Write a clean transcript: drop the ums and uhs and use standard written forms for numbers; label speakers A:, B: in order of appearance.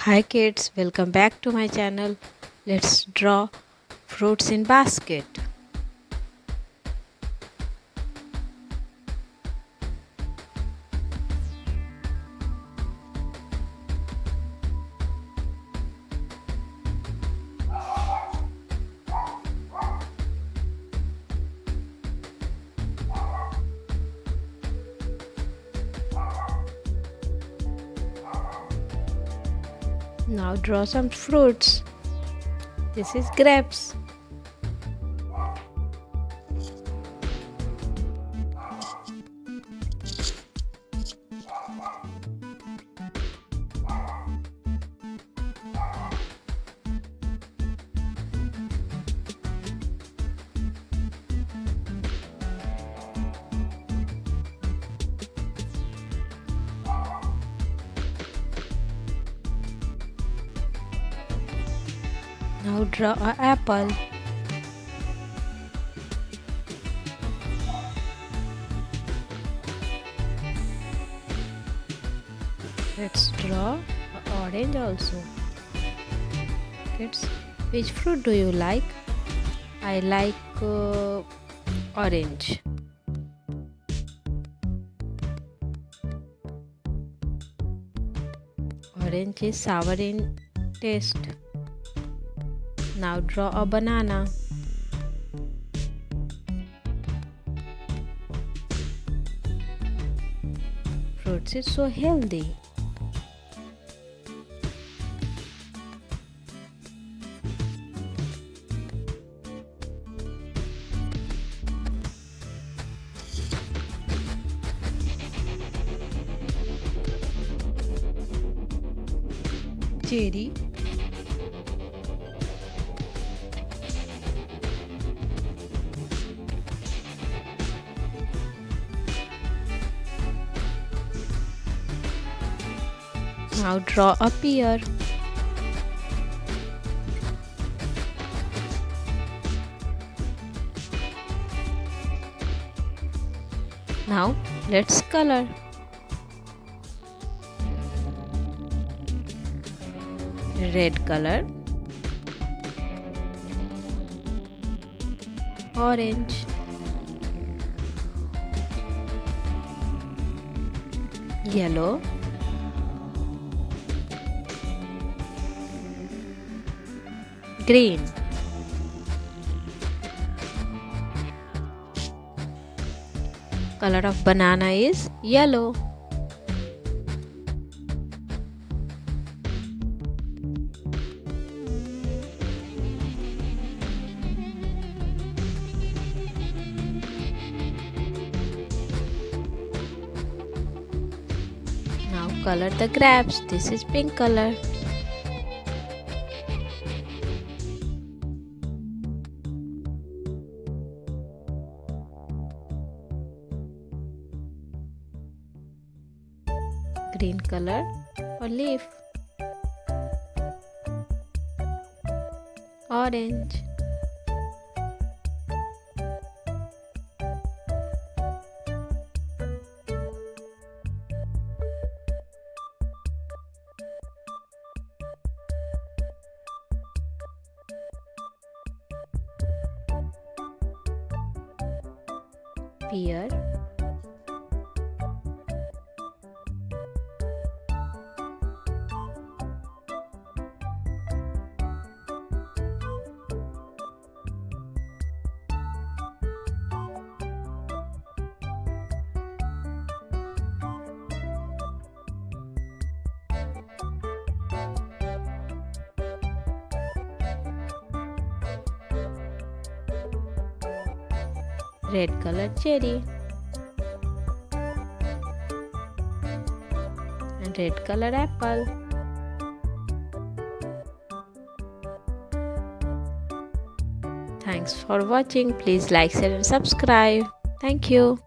A: Hi kids, welcome back to my channel. Let's draw fruits in basket. Now draw some fruits. This is grapes. Now draw an apple. Let's draw an orange also. Kids, which fruit do you like? I like orange. Orange is sour in taste. Now draw a banana. Fruits is so healthy. Cherry. Now draw a pear. Now let's color. Red color, orange, yellow, green, color of banana is yellow. Now color the grapes. This is pink color. Green color for leaf. Orange. Pear. Red color cherry. And red color apple. Thanks for watching. Please like, share and subscribe. Thank you.